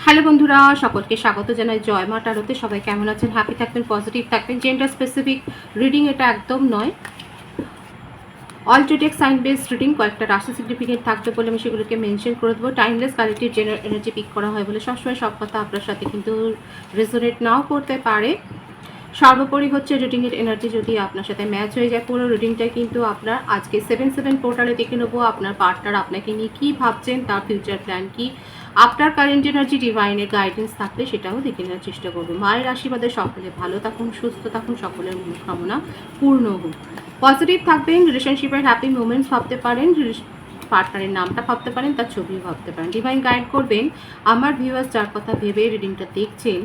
Hello বন্ধুরা, সকলকে স্বাগত জানাই জয় মা টারোতে। সবাই কেমন আছেন? হ্যাপি থাকবেন, পজিটিভ থাকবেন। জেন্ডার স্পেসিফিক রিডিং এটা একদম নয়, অল ট্রিটেক সাইন বেসড রিডিং। কয়েকটা রাশি সিগনিফিকেন্ট থাকবে বলে আমি সেগুলোকে মেনশন করে দেবো। Timeless collective general energy pick করা হয় বলে সবসময় সব কথা আপনার সাথে কিন্তু রেজোনেট নাও করতে পারে। সর্বোপরি হচ্ছে রিডিংয়ের এনার্জি যদি আপনার সাথে ম্যাচ হয়ে যায়, পুরো রিডিংটাই কিন্তু আপনার আজকে 7/7 পোর্টালে দেখে নেবো। আপনার পার্টনার আপনাকে নিয়ে কী ভাবছেন, তার ফিউচার প্ল্যান কী, আপনার কারেন্ট এনার্জি, ডিভাইনের গাইডেন্স থাকলে সেটাও দেখে নেওয়ার চেষ্টা করবো। মায়ের আশীর্বাদে সকলে ভালো থাকুন, সুস্থ থাকুন, সকলের মনোকামনা পূর্ণ হোক। পজিটিভ থাকবেন, রিলেশনশিপের হ্যাপি মোমেন্টস ভাবতে পারেন, পার্টনারের নামটা ভাবতে পারেন, তার ছবিও ভাবতে পারেন। ডিভাইন গাইড করবেন আমার ভিউয়ার্স যার কথা ভেবে রিডিংটা দেখছেন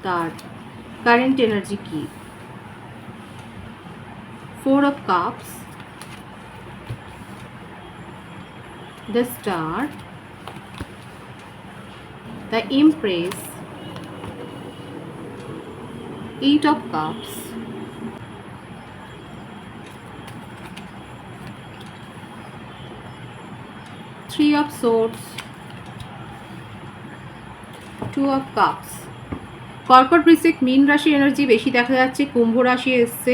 তার কারেন্ট এনার্জি কি। 4 of Cups, the Star, the Empress, 8 of Cups, 3 of Swords, 2 of Cups। কর্কট, বৃশ্চিক, মীন রাশি এনার্জি বেশি দেখা যাচ্ছে। কুম্ভ রাশি এসছে,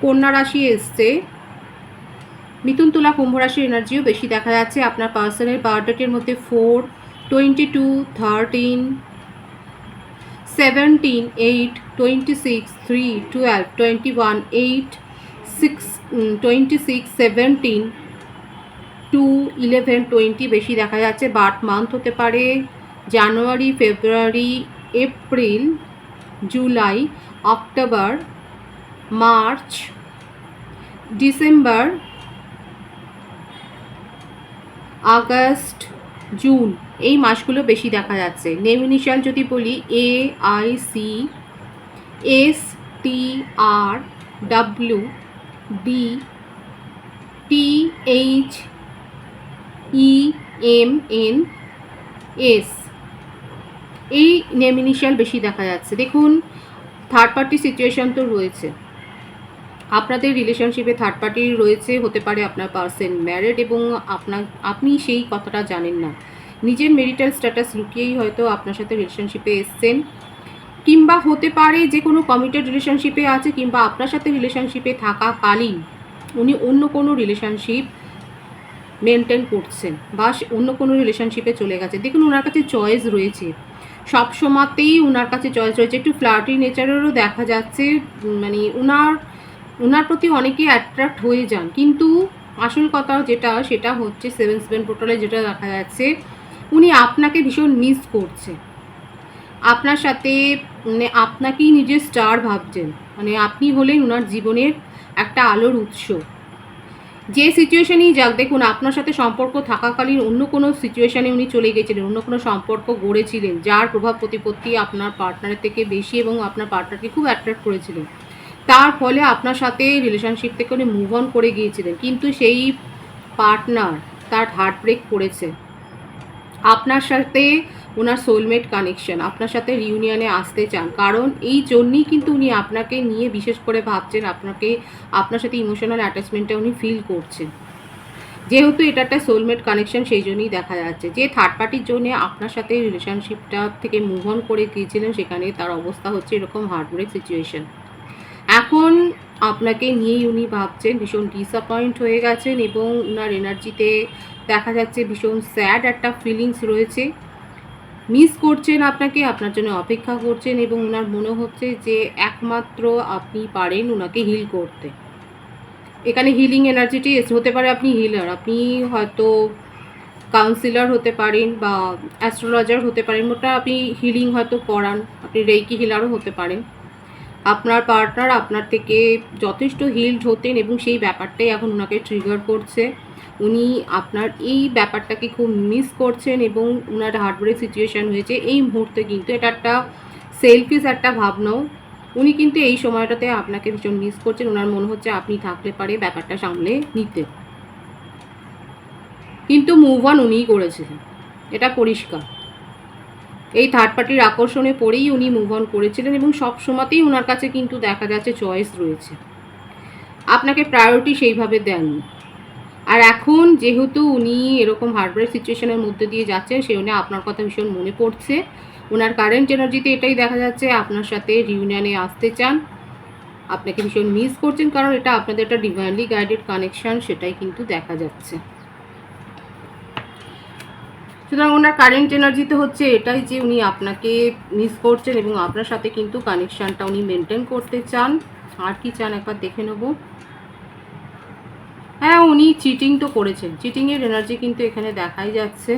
কন্যা রাশি এসছে, মিথুন, তুলা, কুম্ভ রাশির এনার্জিও বেশি দেখা যাচ্ছে। আপনার পার্সনের বার্থডেটের মধ্যে 4, 22, 13, 17, 8, 26, 3, 12, 21, 8, 6, 26, 17, 2, 11, 20 বেশি দেখা যাচ্ছে। বার্থ মান্থ হতে পারে January, February, April, July, October, March, December, August, June, এই মাসগুলো বেশি দেখা যাচ্ছে। নেম ইনিশিয়াল যদি বলি A, I, C, S, T, R, W, D, T, H, E, M, N, S, এই নেম ইনিশিয়াল বেশি দেখা যাচ্ছে। দেখুন, থার্ড পার্টি সিচুয়েশন তো রয়েছে, আপনাদের রিলেশনশিপে থার্ড পার্টি রয়েছে। হতে পারে আপনার পার্সন ম্যারিড এবং আপনি সেই কথাটা জানেন না। নিজের মেরিটাল স্ট্যাটাস লুকিয়েই হয়তো আপনার সাথে রিলেশনশিপে এসছেন, কিংবা হতে পারে যে কোনো কমিটেড রিলেশনশিপে আছে, কিংবা আপনার সাথে রিলেশনশিপে থাকাকালীন উনি অন্য কোনো রিলেশনশিপ মেনটেন করছেন বা অন্য কোনো রিলেশনশিপে চলে গেছে। দেখুন, ওনার কাছে চয়েস রয়েছে, সব সময়তেই ওনার কাছে চয়েস রয়েছে। একটু ফ্লার্টি নেচারেরও দেখা যাচ্ছে, মানে ওনার প্রতি অনেকেই অ্যাট্রাক্ট হয়ে যান। কিন্তু আসল কথা যেটা, সেটা হচ্ছে 7/7 পোর্টালে যেটা দেখা যাচ্ছে, উনি আপনাকে ভীষণ মিস করছে। আপনার সাথে মানে আপনাকেই নিজের স্টার ভাবছেন, মানে আপনি হলেন ওনার জীবনের একটা আলোর উৎস। যে সিচুয়েশনেই যাক, দেখুন আপনার সাথে সম্পর্ক থাকাকালীন অন্য কোনো সিচুয়েশানে উনি চলে গেছিলেন, অন্য কোনো সম্পর্ক গড়েছিলেন যার প্রভাব প্রতিপত্তি আপনার পার্টনারের থেকে বেশি এবং আপনার পার্টনারকে খুব অ্যাট্রাক্ট করেছিলেন। তার ফলে আপনার সাথে রিলেশনশিপ থেকে উনি মুভ অন করে গিয়েছিলেন, কিন্তু সেই পার্টনার তার হার্ট ব্রেক করেছে। আপনার সাথে ওনার সোলমেট কানেকশন, আপনার সাথে রিউনিয়নে আসতে চান, কারণ এই জন্যই কিন্তু উনি আপনাকে নিয়ে বিশেষ করে ভাবছেন, আপনার সাথে ইমোশনাল অ্যাটাচমেন্টটা উনি ফিল করছেন। যেহেতু এটা একটা সোলমেট কানেকশন, সেই জন্যই দেখা যাচ্ছে যে থার্ড পার্টির জন্য আপনার সাথে রিলেশনশিপটা থেকে মুভ অন করে গিয়েছিলেন, সেখানে তার অবস্থা হচ্ছে এরকম হার্টব্রেক সিচুয়েশন। এখন আপনাকে নিয়েই উনি ভাবছেন, ভীষণ ডিসঅ্যাপয়েন্ট হয়ে গেছেন এবং ওনার এনার্জিতে দেখা যাচ্ছে ভীষণ স্যাড একটা ফিলিংস রয়েছে। মিস করছেন আপনাকে, আপনার জন্য অপেক্ষা করছেন এবং ওনার মনে হচ্ছে যে একমাত্র আপনি পারেন ওনাকে হিল করতে। এখানে হিলিং এনার্জিটি হতে পারে, আপনি হিলার, আপনি হয়তো কাউন্সিলর হতে পারেন বা অ্যাস্ট্রোলজার হতে পারেন, মোটা আপনি হিলিং হয়তো করান, আপনি রেইকি হিলারও হতে পারেন। আপনার পার্টনার আপনার থেকে যথেষ্ট হিলড হতেন এবং সেই ব্যাপারটাই এখন ওনাকে ট্রিগার করছে। উনি আপনার এই ব্যাপারটাকে খুব মিস করছেন এবং ওনার হার্টব্রেক সিচুয়েশান হয়েছে এই মুহূর্তে। কিন্তু এটা একটা সেলফিশ একটা ভাবনাও, উনি কিন্তু এই সময়টাতে আপনাকে ভীষণ মিস করছেন। ওনার মনে হচ্ছে আপনি থাকলে পারে ব্যাপারটা সামলে নিতে, কিন্তু মুভ অন উনিই করেছিলেন, এটা পরিষ্কার। এই থার্ড পার্টির আকর্ষণে পড়েই উনি মুভ অন করেছিলেন এবং সব সময়তেই ওনার কাছে কিন্তু দেখা যাচ্ছে চয়েস রয়েছে, আপনাকে প্রায়োরিটি সেইভাবে দেননি। আর এখন যেহেতু উনি এরকম হার্টব্রেক সিচুয়েশনের মধ্যে দিয়ে যাচ্ছেন, সেই জন্য আপনার কথা ভীষণ মনে পড়ছে। ওনার কারেন্ট এনার্জিতে এটাই দেখা যাচ্ছে, আপনার সাথে রিউনিয়নে আসতে চান, আপনাকে ভীষণ মিস করছেন, কারণ এটা আপনাদের একটা ডিভাইনলি গাইডেড কানেকশন, সেটাই কিন্তু দেখা যাচ্ছে। সুতরাং ওনার কারেন্ট এনার্জিতে হচ্ছে এটাই যে উনি আপনাকে মিস করছেন এবং আপনার সাথে কিন্তু কানেকশানটা উনি মেনটেন করতে চান। আর কি চান একবার দেখে নেব। হ্যাঁ, উনি চিটিং তো করেছেন, চিটিংয়ের এনার্জি কিন্তু এখানে দেখাই যাচ্ছে।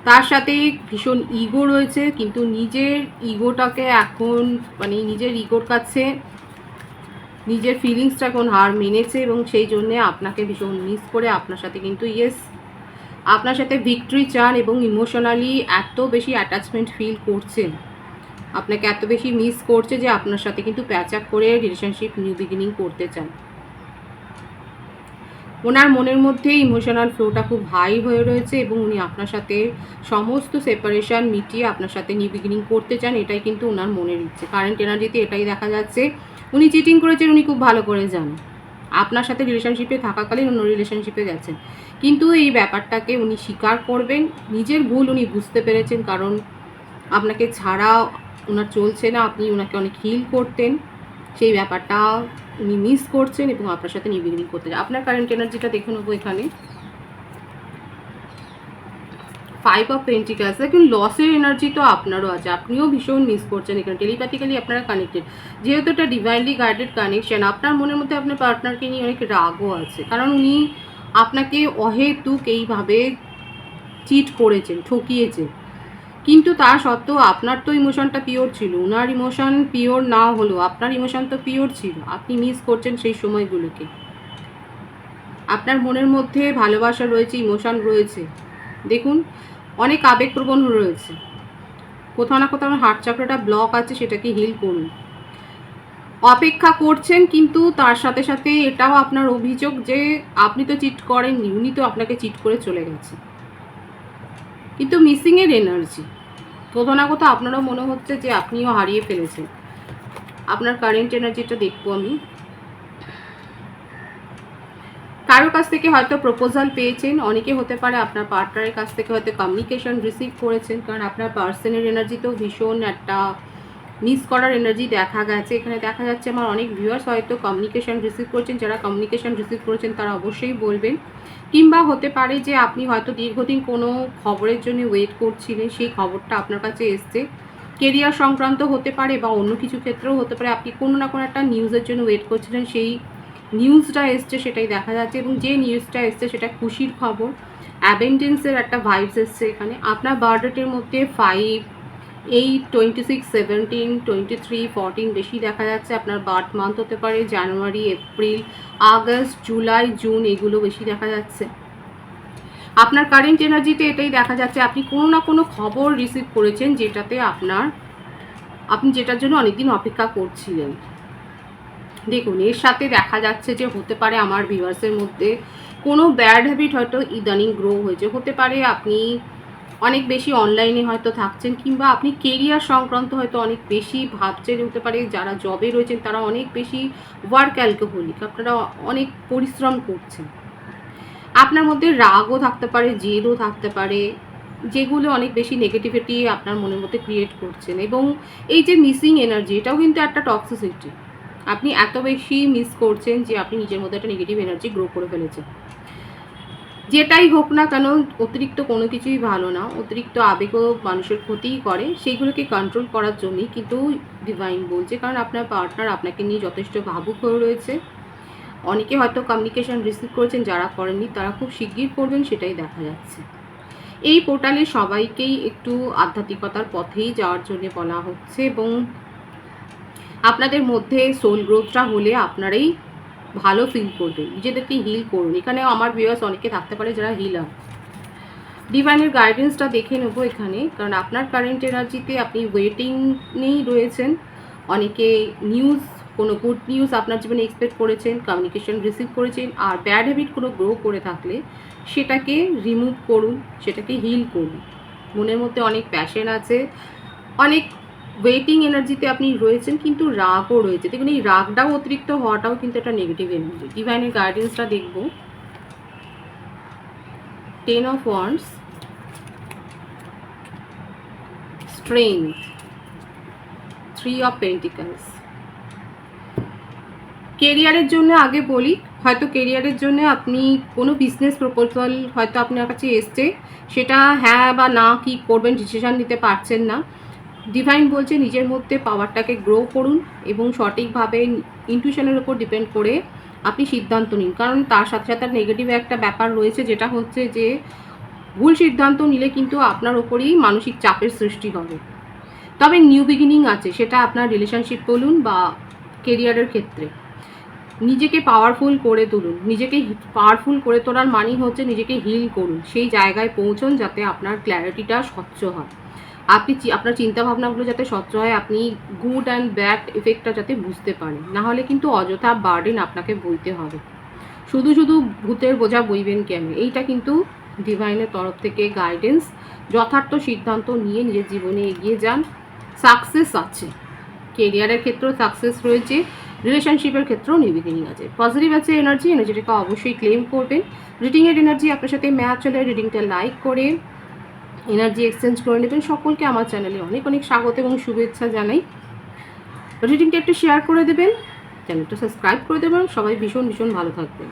তার সাথে ভীষণ ইগো রয়েছে, কিন্তু নিজের ইগোটাকে এখন মানে নিজের ইগোর কাছে নিজের ফিলিংসটা এখন হার মেনেছে এবং সেই জন্যে আপনাকে ভীষণ মিস করে আপনার সাথে কিন্তু আপনার সাথে ভিক্টরি চান এবং ইমোশনালি এত বেশি অ্যাটাচমেন্ট ফিল করছেন, আপনাকে এত বেশি মিস করছে যে আপনার সাথে কিন্তু প্যাচ আপ করে রিলেশনশিপ নিউ বিগিনিং করতে চান। ওনার মনের মধ্যে ইমোশনাল ফ্লোটা খুব হাই হয়ে রয়েছে এবং উনি আপনার সাথে সমস্ত সেপারেশন মিটিয়ে আপনার সাথে নিউ বিগিনিং করতে চান, এটাই কিন্তু ওনার মনের ইচ্ছে। কারেন্ট এনার্জিতে এটাই দেখা যাচ্ছে, উনি চিটিং করেছেন, উনি খুব ভালো করে জানেন। আপনার সাথে রিলেশনশিপে থাকাকালীন অন্য রিলেশনশিপে গেছেন, কিন্তু এই ব্যাপারটাকে উনি স্বীকার করবেন, নিজের ভুল উনি বুঝতে পেরেছেন, কারণ আপনাকে ছাড়া ওনার চলছে না, আপনি ওনাকে অনেক হিল করতেন, সেই ব্যাপারটা উনি মিস করছেন এবং আপনার সাথে নিউ বিগিনিং করতে চান। আপনার কারেন্ট এনার্জিটা দেখে নেবো এখানে। 5 অফ পেন্টিকালস, দেখুন লসের এনার্জি তো আপনারও আছে, আপনিও ভীষণ মিস করছেন এখানে। টেলিপ্যাথিক্যালি আপনারা কানেক্টেড, যেহেতু এটা ডিভাইনলি গাইডেড কানেকশন, আপনার মনের মধ্যে আপনার পার্টনারকে নিয়ে অনেক রাগও আছে, কারণ উনি আপনাকে অহেতুক এইভাবে চিট করেছেন, ঠকিয়েছেন। কিন্তু তা সত্ত্বেও আপনার তো ইমোশনটা পিওর ছিল, ওনার ইমোশন পিওর না হলেও আপনার ইমোশন তো পিওর ছিল, আপনি মিস করছেন সেই সময়গুলোকে। আপনার মনের মধ্যে ভালোবাসা রয়েছে, ইমোশন রয়েছে, দেখুন অনেক আবেগপ্রবণ রয়েছে, কোথাও না কোথাও হার্ট চাকরাটা ব্লক আছে, সেটাকে হিল করুন। অপেক্ষা করছেন, কিন্তু তার সাথে সাথে এটাও আপনার অভিযোগ যে আপনি তো চিট করেননি, উনি তো আপনাকে চিট করে চলে গেছে। কিন্তু মিসিংয়ের এনার্জি কোথাও না কোথাও আপনারও মনে হচ্ছে যে আপনিও হারিয়ে ফেলেছেন। আপনার কারেন্ট এনার্জিটা দেখবো আমি। কারো কাছ থেকে হয়তো প্রপোজাল পেয়েছেন, অনেকে হতে পারে আপনার পার্টনারের কাছ থেকে হয়তো কমিউনিকেশন রিসিভ করেছেন, কারণ আপনার পার্সনের এনার্জিতেও ভীষণ একটা মিস করার এনার্জি দেখা গেছে। এখানে দেখা যাচ্ছে আমার অনেক ভিউয়ার্স হয়তো কমিউনিকেশন রিসিভ করেছেন, যারা কমিউনিকেশন রিসিভ করেছেন তারা অবশ্যই বলবেন। কিংবা হতে পারে যে আপনি হয়তো দীর্ঘদিন কোনো খবরের জন্য ওয়েট করছিলেন, সেই খবরটা আপনার কাছে এসছে, কেরিয়ার সংক্রান্ত হতে পারে বা অন্য কিছু ক্ষেত্রেও হতে পারে, আপনি কোনো না কোনো একটা নিউজের জন্য ওয়েট করছিলেন, সেই নিউজটা এসছে সেটাই দেখা যাচ্ছে এবং যে নিউজটা এসছে সেটা খুশির খবর, অ্যাবেন্ডেন্সের একটা ভাইবস এসছে এখানে। আপনার বার্থডেটের মধ্যে 5, 8, 26, 17, 23, 14 বেশি দেখা যাচ্ছে। আপনার বার্থ মান্থ হতে পারে জানুয়ারি, এপ্রিল, আগস্ট, জুলাই, জুন, এগুলো বেশি দেখা যাচ্ছে। আপনার কারেন্ট এনার্জিতে এটাই দেখা যাচ্ছে, আপনি কোনো না কোনো খবর রিসিভ করেছেন যেটাতে আপনি যেটার জন্য অনেকদিন অপেক্ষা করছিলেন। দেখুন এর সাথে দেখা যাচ্ছে যে হতে পারে আমার ভিউয়ার্সের মধ্যে কোনো ব্যাড হ্যাবিট হয়তো ইদানিং গ্রো হয়েছে, হতে পারে আপনি অনেক বেশি অনলাইনে হয়তো থাকছেন, কিংবা আপনি কেরিয়ার সংক্রান্ত হয়তো অনেক বেশি ভাবছেন, হতে পারে যারা জবে রয়েছেন তারা অনেক বেশি ওয়ার্ক অ্যালকোহলিক, আপনারা অনেক পরিশ্রম করছেন। আপনার মধ্যে রাগও থাকতে পারে, জেদও থাকতে পারে, যেগুলো অনেক বেশি নেগেটিভিটি আপনার মনের মধ্যে ক্রিয়েট করছেন। এবং এই যে মিসিং এনার্জি, এটাও কিন্তু একটা টক্সিসিটি, আপনি এত বেশি মিস করছেন যে আপনি নিজের মধ্যে একটা নেগেটিভ এনার্জি গ্রো করে ফেলেছেন। যেটাই হোক না কেন, অতিরিক্ত কোনো কিছুই ভালো না, অতিরিক্ত আবেগও মানুষের ক্ষতিই করে, সেইগুলোকে কন্ট্রোল করার জন্যই কিন্তু ডিভাইন বলছে, কারণ আপনার পার্টনার আপনাকে নিয়ে যথেষ্ট ভাবুক হয়ে রয়েছে। অনেকে হয়তো কমিউনিকেশন রিসিভ করেছেন, যারা করেননি তারা খুব শিগগির করবেন, সেটাই দেখা যাচ্ছে। এই পোর্টালে সবাইকেই একটু আধ্যাত্মিকতার পথেই যাওয়ার জন্য বলা হচ্ছে এবং আপনাদের মধ্যে সোল গ্রোথটা হলে আপনারাই ভালো ফিল করবেন, নিজেদেরকে হিল করুন। এখানে আমার ভিউয়ার্স অনেকে থাকতে পারে যারা হিলার। ডিভাইনের গাইডেন্সটা দেখে নেব এখানে, কারণ আপনার কারেন্ট এনার্জিতে আপনি ওয়েটিংয়েই রয়েছেন। অনেকে নিউজ, কোনো গুড নিউজ আপনার জীবনে এক্সপেক্ট করেছেন, কমিউনিকেশন রিসিভ করেছেন, আর ব্যাড হ্যাবিট কোনো গ্রো করে থাকলে সেটাকে রিমুভ করুন, সেটাকে হিল করুন। মনের মধ্যে অনেক প্যাশন আছে, অনেক ওয়েটিং এনার্জিতে আপনি রয়েছেন, কিন্তু রাগও রয়েছে। দেখুন এই রাগটাও অতিরিক্ত হওয়াটাও কিন্তু একটা নেগেটিভ এনার্জি। ডিভাইনের গাইডেন্সটা দেখব। 10 of wands, strength, 3 of pentacles. কেরিয়ারের জন্য আগে বলি, হয়তো কেরিয়ারের জন্য আপনি কোনো বিজনেস প্রপোজাল হয়তো আপনার কাছে এসছে, সেটা হ্যাঁ বা না কি করবেন ডিসিশন নিতে পারছেন না। ডিভাইন বলছে নিজের মধ্যে পাওয়ারটাকে গ্রো করুন এবং সঠিকভাবে ইনটিউশনের উপর ডিপেন্ড করে আপনি সিদ্ধান্ত নিন। কারণ তার সাথে সাথে নেগেটিভ একটা ব্যাপার রয়েছে, যেটা হচ্ছে যে ভুল সিদ্ধান্ত নিলে কিন্তু আপনার ওপরেই মানসিক চাপের সৃষ্টি হবে। তবে নিউ বিগিনিং আছে, সেটা আপনার রিলেশনশিপ বলুন বা কেরিয়ারের ক্ষেত্রে। নিজেকে পাওয়ারফুল করে তুলুন। নিজেকে পাওয়ারফুল করে তোলার মানেই হচ্ছে নিজেকে হিল করুন, সেই জায়গায় পৌঁছন যাতে আপনার ক্ল্যারিটিটা স্বচ্ছ হয়। আপনি আপনার চিন্তাভাবনাগুলো যাতে স্বচ্ছ হয়, আপনি গুড অ্যান্ড ব্যাড এফেক্টটা যাতে বুঝতে পারেন। নাহলে কিন্তু অযথা বার্ডেন আপনাকে বইতে হবে। শুধু শুধু ভূতের বোঝা বইবেন কেন? এইটা কিন্তু ডিভাইনের তরফ থেকে গাইডেন্স। যথার্থ সিদ্ধান্ত নিয়ে নিজের জীবনে এগিয়ে যান, সাকসেস আছে। কেরিয়ারের ক্ষেত্রেও সাকসেস রয়েছে, রিলেশনশিপের ক্ষেত্রেও নিউ বিগিনিং আছে। পজিটিভ আছে এনার্জিটাকে অবশ্যই ক্লেম করবেন। রিডিংয়ের এনার্জি আপনার সাথে ম্যাচ হলে রিডিংটা লাইক করে এনার্জি এক্সচেঞ্জ করে নেবেন। সকলকে আমার চ্যানেলে অনেক অনেক স্বাগত এবং শুভেচ্ছা জানাই। রিডিংটা একটু শেয়ার করে দেবেন, চ্যানেলটা সাবস্ক্রাইব করে দেবেন। সবাই ভীষণ ভীষণ ভালো থাকবেন।